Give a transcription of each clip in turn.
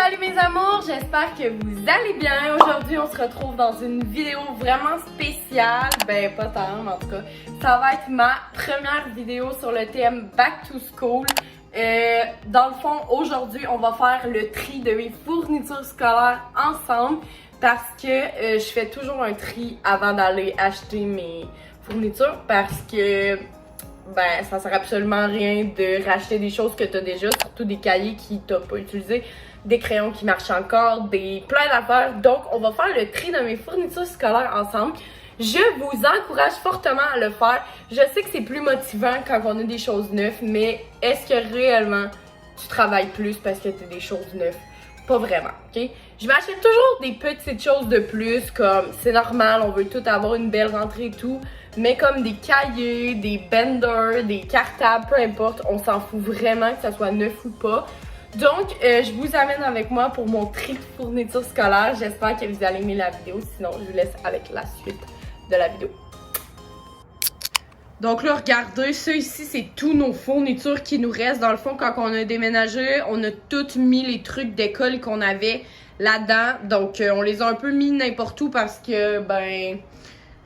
Salut mes amours, j'espère que vous allez bien. Aujourd'hui, on se retrouve dans une vidéo vraiment spéciale. Ben, pas tant, mais en tout cas, ça va être ma première vidéo sur le thème Back to School. Dans le fond, aujourd'hui, on va faire le tri de mes fournitures scolaires ensemble parce que je fais toujours un tri avant d'aller acheter mes fournitures parce que ben, ça sert absolument à rien de racheter des choses que tu as déjà, surtout des cahiers qui t'as pas utilisés, des crayons qui marchent encore, plein d'affaires. Donc, on va faire le tri de mes fournitures scolaires ensemble. Je vous encourage fortement à le faire. Je sais que c'est plus motivant quand on a des choses neuves, mais est-ce que réellement tu travailles plus parce que tu as des choses neuves? Pas vraiment, ok? Je m'achète toujours des petites choses de plus, comme c'est normal, on veut tout avoir une belle rentrée et tout, mais comme des cahiers, des benders, des cartables, peu importe, on s'en fout vraiment que ça soit neuf ou pas. Donc, je vous amène avec moi pour mon tri de fournitures scolaires. J'espère que vous allez aimer la vidéo, sinon je vous laisse avec la suite de la vidéo. Donc là, regardez, ça ici, c'est tous nos fournitures qui nous restent. Dans le fond, quand on a déménagé, on a tout mis les trucs d'école qu'on avait là-dedans. Donc, on les a un peu mis n'importe où parce que, ben,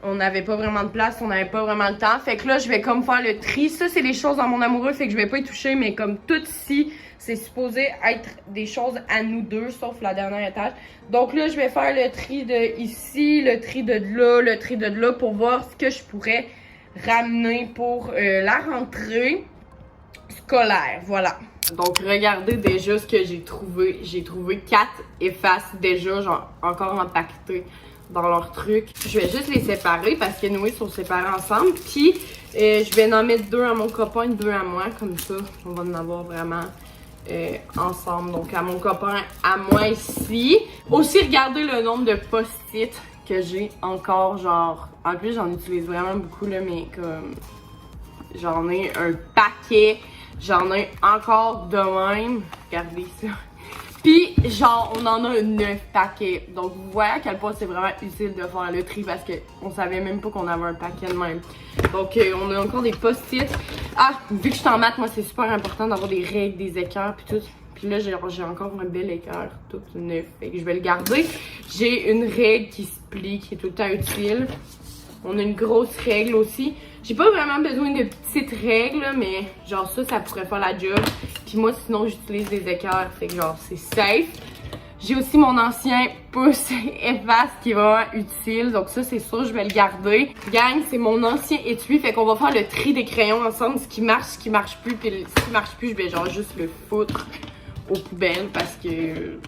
on n'avait pas vraiment de place, on n'avait pas vraiment le temps. Fait que là, je vais comme faire le tri. Ça, c'est les choses dans mon amoureux, fait que je vais pas y toucher. Mais comme tout ici, c'est supposé être des choses à nous deux, sauf la dernière étage. Donc là, je vais faire le tri de ici, le tri de là, le tri de là pour voir ce que je pourrais ramener pour la rentrée scolaire, voilà. Donc regardez déjà ce que j'ai trouvé. J'ai trouvé 4 effaces déjà, genre encore empaquetées dans leur truc. Je vais juste les séparer parce que nous ils sont séparés ensemble. Puis je vais en mettre 2 à mon copain, 2 à moi, comme ça on va en avoir vraiment ensemble. Donc à mon copain, à moi ici. Aussi regardez le nombre de post-it que j'ai encore, genre, en plus j'en utilise vraiment beaucoup là, mais comme j'en ai un paquet, j'en ai encore de même, regardez ça. Puis genre on en a 9 paquets, donc vous voyez à quel point c'est vraiment utile de faire le tri parce que on savait même pas qu'on avait un paquet de même. Donc on a encore des post-it. Ah, vu que je suis en maths, moi c'est super important d'avoir des règles, des équerres puis tout. Puis là, j'ai encore un bel équerre, tout neuf, fait que je vais le garder. J'ai une règle qui se plie, qui est tout le temps utile. On a une grosse règle aussi. J'ai pas vraiment besoin de petites règles, mais genre ça pourrait faire la job. Puis moi, sinon, j'utilise des équerres, fait que genre, c'est safe. J'ai aussi mon ancien pouce efface qui est vraiment utile, donc ça, c'est sûr, je vais le garder. Gang, c'est mon ancien étui, fait qu'on va faire le tri des crayons ensemble, ce qui marche plus, puis ce qui marche plus, je vais genre juste le foutre aux poubelles parce que...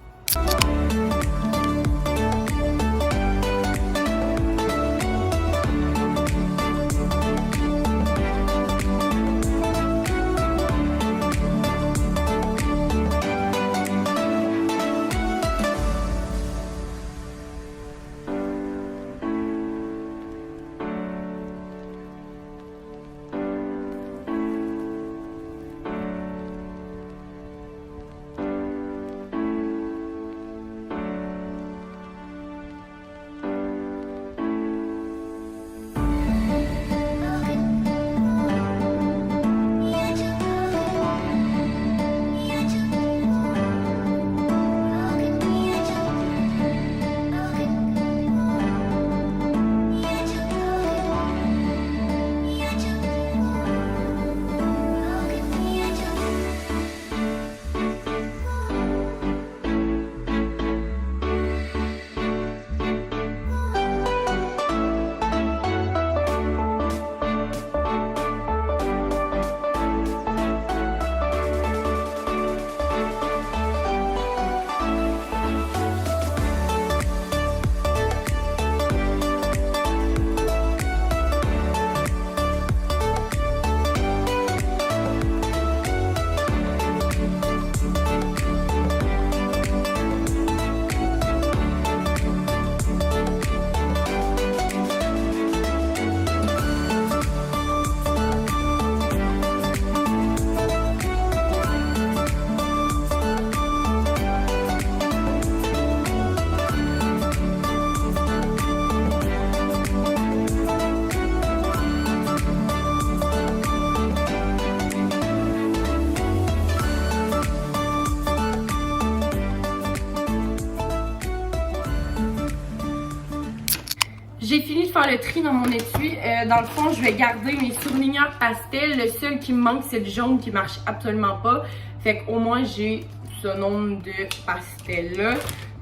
J'ai fini de faire le tri dans mon étui. Dans le fond, je vais garder mes surligneurs pastel. Le seul qui me manque, c'est le jaune qui marche absolument pas. Fait qu'au moins, j'ai ce nombre de pastels-là.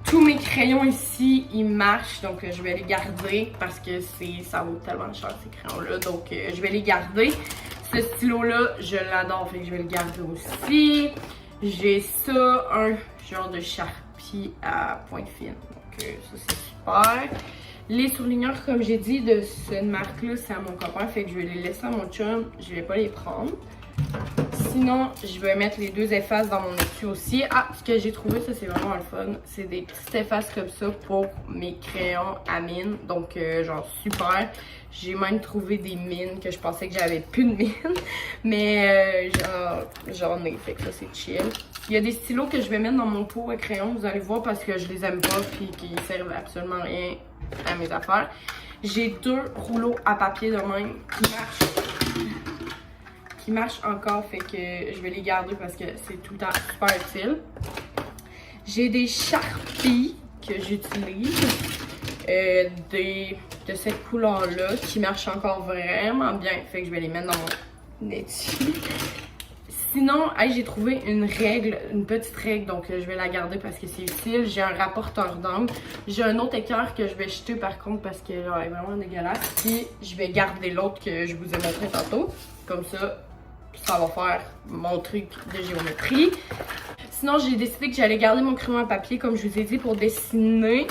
Tous mes crayons ici, ils marchent. Donc, je vais les garder parce que ça vaut tellement cher, ces crayons-là. Donc, je vais les garder. Ce stylo-là, je l'adore. Fait que je vais le garder aussi. J'ai ça, un genre de Sharpie à pointe fine. Donc, ça, c'est super. Les surligneurs, comme j'ai dit, de cette marque-là, c'est à mon copain. Fait que je vais les laisser à mon chum. Je vais pas les prendre. Sinon, je vais mettre les deux effaces dans mon étui aussi. Ah, ce que j'ai trouvé, ça c'est vraiment le fun. C'est des petites effaces comme ça pour mes crayons à mine. Donc, genre super. J'ai même trouvé des mines que je pensais que j'avais plus de mines. Mais j'en ai. Fait que ça c'est chill. Il y a des stylos que je vais mettre dans mon pot à crayon. Vous allez voir parce que je les aime pas puis qu'ils servent absolument à rien à mes affaires. J'ai deux rouleaux à papier de même qui marchent encore, fait que je vais les garder parce que c'est tout le temps super utile. J'ai des Sharpies que j'utilise de cette couleur-là qui marchent encore vraiment bien, fait que je vais les mettre dans mon étui. Sinon, hey, j'ai trouvé une petite règle, donc je vais la garder parce que c'est utile. J'ai un rapporteur d'angle. J'ai un autre équerre que je vais jeter par contre parce que genre, elle est vraiment dégueulasse. Puis je vais garder l'autre que je vous ai montré tantôt. Comme ça va faire mon truc de géométrie. Sinon, j'ai décidé que j'allais garder mon crayon à papier, comme je vous ai dit, pour dessiner.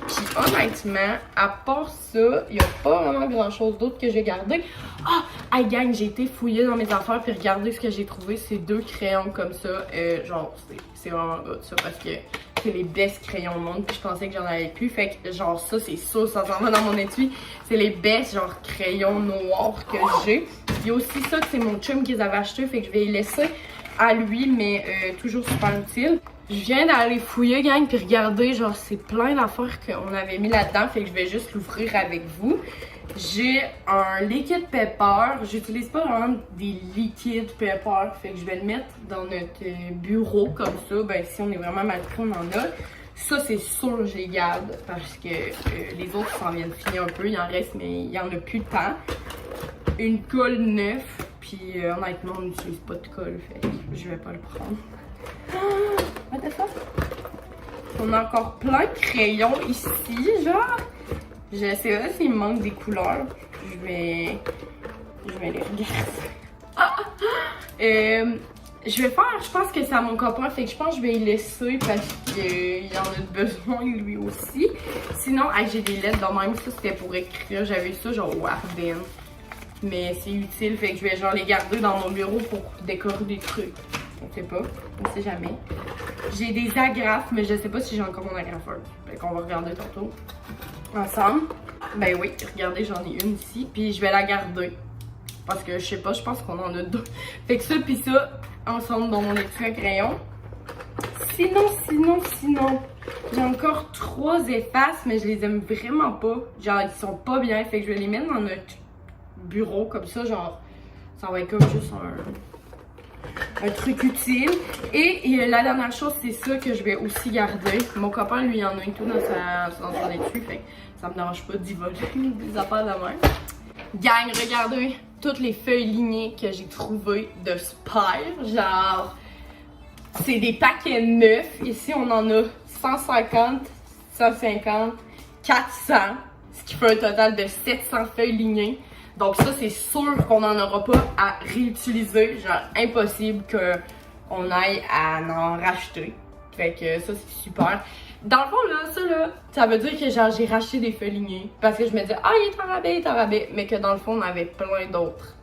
Puis honnêtement, à part ça, il n'y a pas vraiment grand chose d'autre que j'ai gardé. Ah, hey gang, j'ai été fouiller dans mes affaires puis regardez ce que j'ai trouvé. C'est deux crayons comme ça. Genre, c'est vraiment good ça parce que c'est les best crayons au monde. Puis je pensais que j'en avais plus. Fait que genre ça, c'est sûr, ça s'en va dans mon étui. C'est les best genre crayons noirs que j'ai. Il y a aussi ça que c'est mon chum qui les avait achetés. Fait que je vais les laisser à lui, mais toujours super utile. Je viens d'aller fouiller, gang, puis regarder, genre, c'est plein d'affaires qu'on avait mis là-dedans, fait que je vais juste l'ouvrir avec vous. J'ai un liquide pepper. J'utilise pas vraiment des liquides pepper, fait que je vais le mettre dans notre bureau comme ça. Ben, si on est vraiment mal pris, on en a. Ça, c'est sûr, je les garde parce que les autres s'en viennent finir un peu. Il en reste, mais il y en a plus de temps. Une colle neuve, puis honnêtement, on n'utilise pas de colle, fait que je vais pas le prendre. What the fuck? On a encore plein de crayons ici, genre. Je sais pas s'il me manque des couleurs. Je vais les regarder. Je pense que c'est à mon copain, fait que je pense que je vais y laisser parce qu'il en a besoin lui aussi. Sinon, j'ai des lettres dans même, ça c'était pour écrire. J'avais ça genre au Ardennes. Mais c'est utile, fait que je vais genre les garder dans mon bureau pour décorer des trucs. On sait pas, on sait jamais. J'ai des agrafes, mais je sais pas si j'ai encore mon agrafeur. Fait qu'on va regarder tantôt ensemble. Ben oui, regardez, j'en ai une ici, puis je vais la garder. Parce que je sais pas, je pense qu'on en a deux. Fait que ça puis ça, ensemble dans mon étui à crayon. Sinon, j'ai encore 3 effaces, mais je les aime vraiment pas. Genre, ils sont pas bien, fait que je vais les mettre dans notre bureau, comme ça, genre, ça va être comme juste un truc utile. Et la dernière chose, c'est ça que je vais aussi garder. Mon copain, lui, en a une tout dans son étui, fait que ça me dérange pas d'y voler des affaires de même. Gang, regardez toutes les feuilles lignées que j'ai trouvées de Spire. Genre, c'est des paquets neufs. Ici, on en a 150, 150, 400. Ce qui fait un total de 700 feuilles lignées. Donc ça, c'est sûr qu'on n'en aura pas à réutiliser. Genre, impossible qu'on aille à en racheter. Fait que ça, c'est super. Dans le fond, là, ça veut dire que genre j'ai racheté des feuilles lignées. Parce que je me disais, ah, il est en rabais. Mais que dans le fond, on avait plein d'autres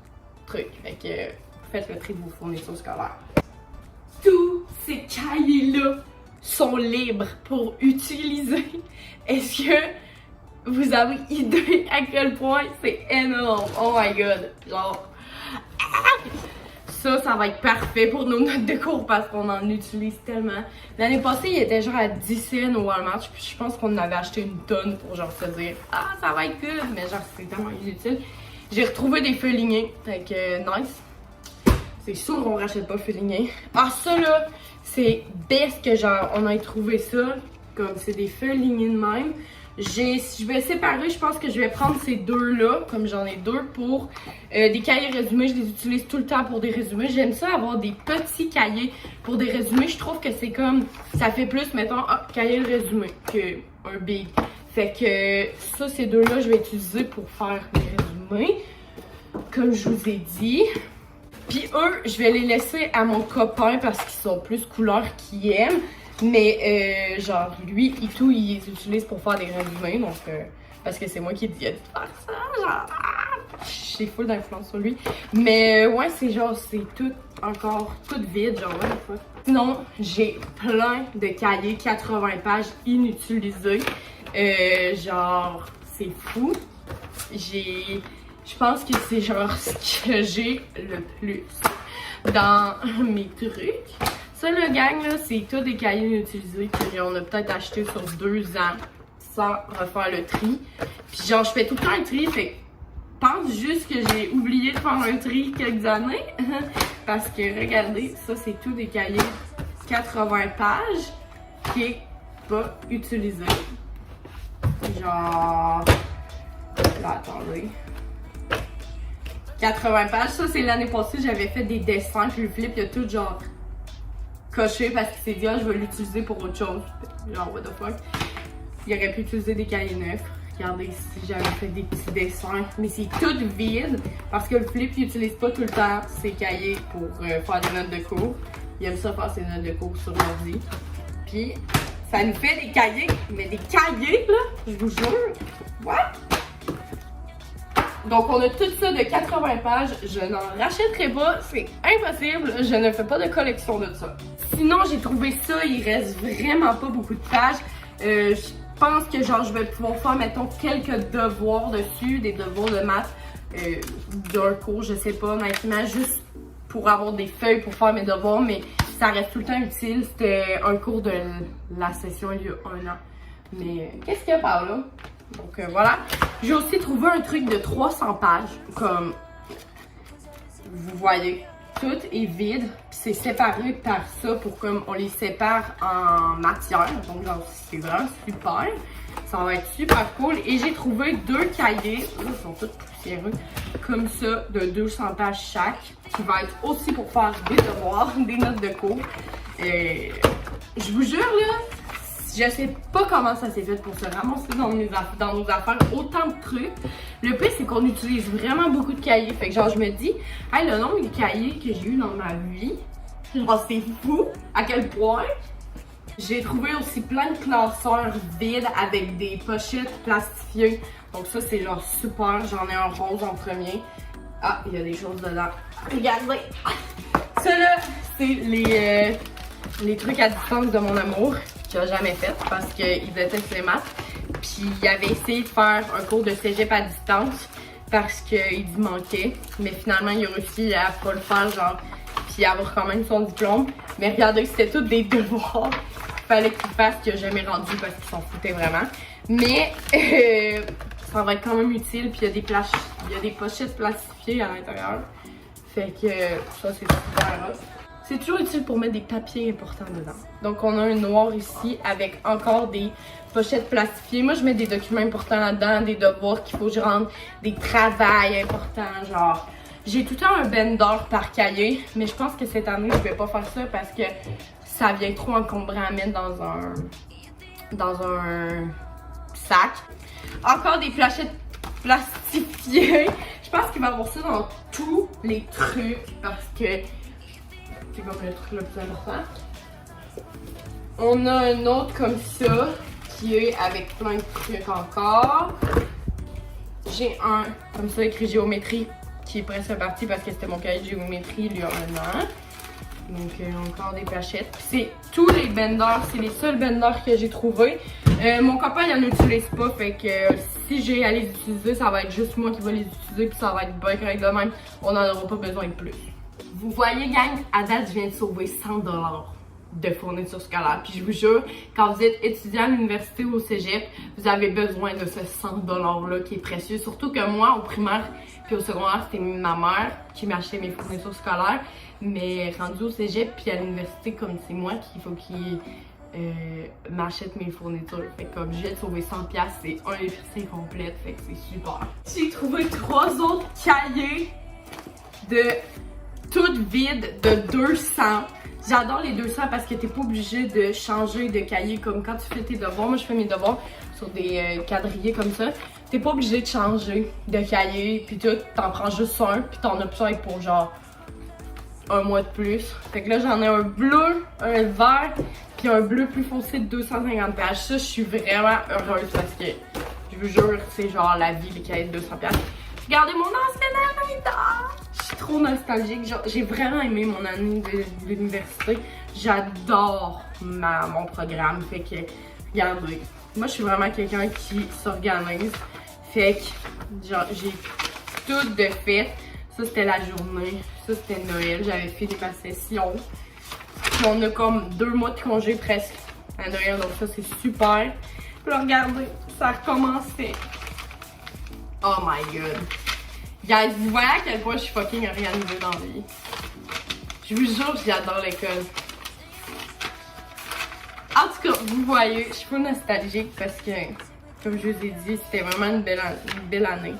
trucs. Fait que faites le tri de vos fournitures scolaires. Tous ces cahiers-là sont libres pour utiliser. Est-ce que vous avez idée à quel point c'est énorme? Oh my god. Genre, ça va être parfait pour nos notes de cours parce qu'on en utilise tellement. L'année passée, il était genre à 10 cents au Walmart. Puis je pense qu'on avait acheté une tonne pour genre se dire, ah, ça va être good. Mais genre, c'est tellement inutile. J'ai retrouvé des feuilles lignées. Fait que, nice. C'est sûr qu'on rachète pas feuilles lignées. Ah, ça là, c'est best que genre, on ait trouvé ça. comme c'est des feuilles lignées de même. Si je vais séparer, je pense que je vais prendre ces deux-là, comme j'en ai deux, pour des cahiers résumés. Je les utilise tout le temps pour des résumés. J'aime ça avoir des petits cahiers pour des résumés. Je trouve que c'est comme, ça fait plus, mettons, cahier résumé qu'un big. Fait que ça, ces deux-là, je vais utiliser pour faire mes résumés, comme je vous ai dit. Puis eux, je vais les laisser à mon copain parce qu'ils sont plus couleurs qu'il aime. Mais genre, lui et tout, il les utilise pour faire des résumés. Donc, parce que c'est moi qui ai dit de faire ça. Genre, j'ai full d'influence sur lui. Mais ouais, c'est genre, c'est tout encore, tout vide. Genre, ouais, sinon, j'ai plein de cahiers, 80 pages inutilisés. Genre, c'est fou. Je pense que c'est genre ce que j'ai le plus dans mes trucs. Ça, le gang, là, c'est tous des cahiers inutilisés qu'on a peut-être acheté sur 2 ans sans refaire le tri. Puis genre, je fais tout le temps un tri, fait pense juste que j'ai oublié de faire un tri quelques années. Parce que, regardez, ça, c'est tout des cahiers 80 pages qui est pas utilisé. Genre... Là, attendez. 80 pages. Ça, c'est l'année passée, j'avais fait des dessins. Puis le Philippe, il a tout genre coché parce qu'il s'est dit, ah, je vais l'utiliser pour autre chose. Genre, what the fuck. Il aurait pu utiliser des cahiers neufs. Regardez ici, j'avais fait des petits dessins. Mais c'est tout vide parce que le Philippe, il utilise pas tout le temps ses cahiers pour faire des notes de cours. Il aime ça faire ses notes de cours sur l'ordi. Puis, ça nous fait des cahiers. Mais des cahiers, là, je vous jure. What? Donc, on a tout ça de 80 pages. Je n'en rachèterai pas. C'est impossible. Je ne fais pas de collection de ça. Sinon, j'ai trouvé ça. Il reste vraiment pas beaucoup de pages. Je pense que genre, je vais pouvoir faire, mettons, quelques devoirs dessus. Des devoirs de maths d'un cours, je sais pas, honnêtement, juste pour avoir des feuilles pour faire mes devoirs. Mais ça reste tout le temps utile. C'était un cours de la session il y a 1 an. Mais qu'est-ce qu'il y a par là? Donc voilà. J'ai aussi trouvé un truc de 300 pages. Comme vous voyez, tout est vide. Puis c'est séparé par ça pour comme on les sépare en matière. Donc genre c'est vraiment super. Ça va être super cool. Et j'ai trouvé 2 cahiers. Là, ils sont tous poussiéreux. Comme ça, de 200 pages chaque. Qui va être aussi pour faire des devoirs, des notes de cours. Je vous jure là. Je sais pas comment ça s'est fait pour se ramasser dans nos affaires autant de trucs. Le pire, c'est qu'on utilise vraiment beaucoup de cahiers. Fait que genre, je me dis, hey, le nombre de cahiers que j'ai eu dans ma vie, genre, c'est fou à quel point. J'ai trouvé aussi plein de classeurs vides avec des pochettes plastifiées. Donc ça, c'est genre super. J'en ai un rose en premier. Ah, il y a des choses dedans. Regardez! Ça là, c'est les trucs à distance de mon amour. Qu'il a jamais fait parce qu'il déteste les maths. Puis il avait essayé de faire un cours de cégep à distance parce qu'il y manquait. Mais finalement, il a réussi à pas le faire, genre, puis avoir quand même son diplôme. Mais regardez, c'était tous des devoirs qu'il fallait qu'il fasse qu'il a jamais rendu parce qu'il s'en foutait vraiment. Mais ça va être quand même utile. Puis il y a des pochettes plastifiées à l'intérieur. Fait que ça, c'est super hot. C'est toujours utile pour mettre des papiers importants dedans. Donc, on a un noir ici avec encore des pochettes plastifiées. Moi, je mets des documents importants là-dedans, des devoirs qu'il faut que je rende, des travails importants, genre... J'ai tout le temps un bender par cahier, mais je pense que cette année, je vais pas faire ça parce que ça vient trop encombrant à mettre dans un sac. Encore des pochettes plastifiées. Je pense qu'il va y avoir ça dans tous les trucs parce que... C'est comme le truc le plus important. On a un autre comme ça qui est avec plein de trucs encore. J'ai un comme ça écrit géométrie qui est presque parti parce que c'était mon cahier de géométrie il y a 1 an. Donc encore des pochettes. C'est tous les benders, c'est les seuls benders que j'ai trouvés. Mon copain il en utilise pas, fait que si j'ai à les utiliser, ça va être juste moi qui vais les utiliser puis ça va être bien correct de même. On n'en aura pas besoin de plus. Vous voyez, gang, à date, je viens de sauver 100$ de fourniture scolaire. Puis je vous jure, quand vous êtes étudiant à l'université ou au cégep, vous avez besoin de ce 100$ là qui est précieux. Surtout que moi, au primaire puis au secondaire, c'était ma mère qui m'achetait mes fournitures scolaires. Mais rendu au cégep puis à l'université, comme c'est moi qu'il faut qu'il m'achète mes fournitures. Fait que comme je viens de sauver 100$, c'est un épicerie complète, fait que c'est super. J'ai trouvé 3 autres cahiers de toutes vides de 200. J'adore les 200 parce que t'es pas obligé de changer de cahier comme quand tu fais tes devoirs. Moi je fais mes devoirs sur des quadrillés comme ça. T'es pas obligé de changer de cahier, puis tout, t'en prends juste un, puis t'en as besoin pour genre un mois de plus. Fait que là j'en ai un bleu, un vert, puis un bleu plus foncé de 250$. Ça, je suis vraiment heureuse parce que, je vous jure, c'est genre la vie, les cahiers de 200$. Regardez mon ancienne année d'art! Je suis trop nostalgique. J'ai vraiment aimé mon année de l'université. J'adore mon programme. Fait que, regardez, moi, je suis vraiment quelqu'un qui s'organise. Fait que, genre, j'ai tout de fait. Ça, c'était la journée. Ça, c'était Noël. J'avais fini ma session. Puis on a comme 2 mois de congé presque à Noël, donc ça c'est super. Puis là, regardez, ça a recommencé. Oh my god. Guys, vous voyez à quel point je suis fucking organisée dans la vie. Je vous jure, j'adore l'école. En tout cas, vous voyez, je suis pas nostalgique parce que, comme je vous ai dit, c'était vraiment une belle année.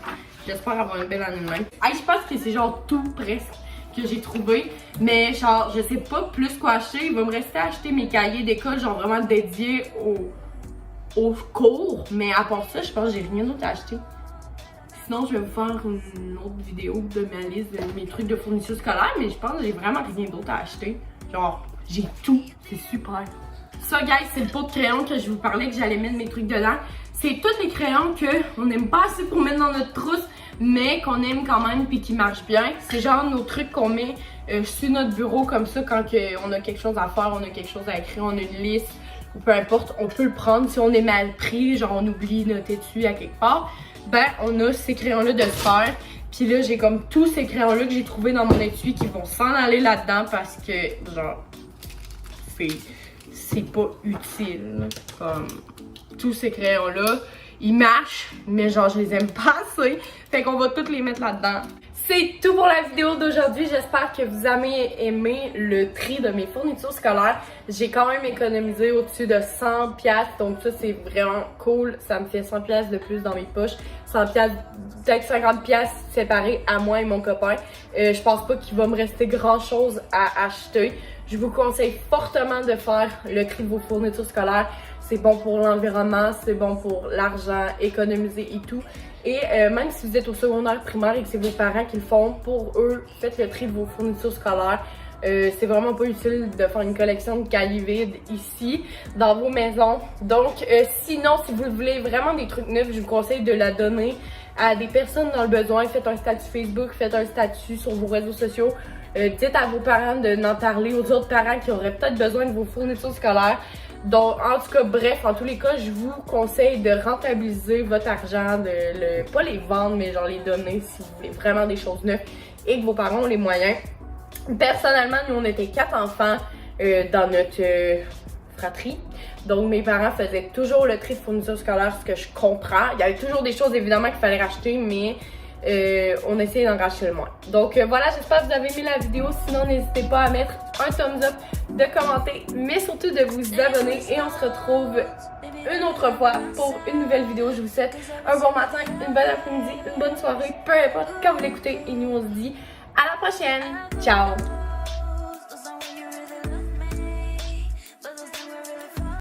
J'espère avoir une belle année de même. Hey, je pense que c'est genre tout presque que j'ai trouvé, mais genre je sais pas plus quoi acheter. Il va me rester à acheter mes cahiers d'école genre vraiment dédiés aux cours, mais à part ça je pense que j'ai rien d'autre à acheter. Sinon je vais vous faire une autre vidéo de ma liste de mes trucs de fourniture scolaire, mais je pense que j'ai vraiment rien d'autre à acheter. Genre j'ai tout, c'est super. Ça guys, c'est le pot de crayon que je vous parlais que j'allais mettre mes trucs dedans. C'est tous les crayons qu'on n'aime pas assez pour mettre dans notre trousse, mais qu'on aime quand même puis qui marchent bien. C'est genre nos trucs qu'on met sur notre bureau comme ça quand on a quelque chose à faire, on a quelque chose à écrire, on a une liste ou peu importe, on peut le prendre. Si on est mal pris, genre on oublie notre étui à quelque part, ben on a ces crayons-là de se faire. Puis là, j'ai comme tous ces crayons-là que j'ai trouvés dans mon étui qui vont s'en aller là-dedans parce que genre c'est pas utile. Comme tous ces crayons-là, ils marchent, mais genre je les aime pas assez. Fait qu'on va tous les mettre là-dedans. C'est tout pour la vidéo d'aujourd'hui. J'espère que vous avez aimé le tri de mes fournitures scolaires. J'ai quand même économisé au-dessus de 100$. Donc ça, c'est vraiment cool. Ça me fait 100$ de plus dans mes poches. 100$, peut-être 50$ séparés à moi et mon copain. Je pense pas qu'il va me rester grand-chose à acheter. Je vous conseille fortement de faire le tri de vos fournitures scolaires. C'est bon pour l'environnement, c'est bon pour l'argent, économiser et tout. Et même si vous êtes au secondaire primaire et que c'est vos parents qui le font, pour eux, faites le tri de vos fournitures scolaires. C'est vraiment pas utile de faire une collection de cahiers vides ici, dans vos maisons. Donc, sinon, si vous voulez vraiment des trucs neufs, je vous conseille de la donner à des personnes dans le besoin. Faites un statut Facebook, faites un statut sur vos réseaux sociaux. Dites à vos parents d'en parler aux autres parents qui auraient peut-être besoin de vos fournitures scolaires. Donc, en tout cas, bref, en tous les cas, je vous conseille de rentabiliser votre argent, pas les vendre, mais genre les donner si vous voulez vraiment des choses neuves et que vos parents ont les moyens. Personnellement, nous, on était 4 enfants dans notre fratrie. Donc, mes parents faisaient toujours le tri de fournitures scolaires, ce que je comprends. Il y avait toujours des choses, évidemment, qu'il fallait racheter, mais on essayait d'en racheter le moins. Donc voilà, j'espère que vous avez aimé la vidéo. Sinon, n'hésitez pas à mettre un thumbs up, de commenter, mais surtout de vous abonner. Et on se retrouve une autre fois pour une nouvelle vidéo. Je vous souhaite un bon matin, une bonne après-midi, une bonne soirée, peu importe quand vous l'écoutez. Et nous, on se dit à la prochaine. Ciao!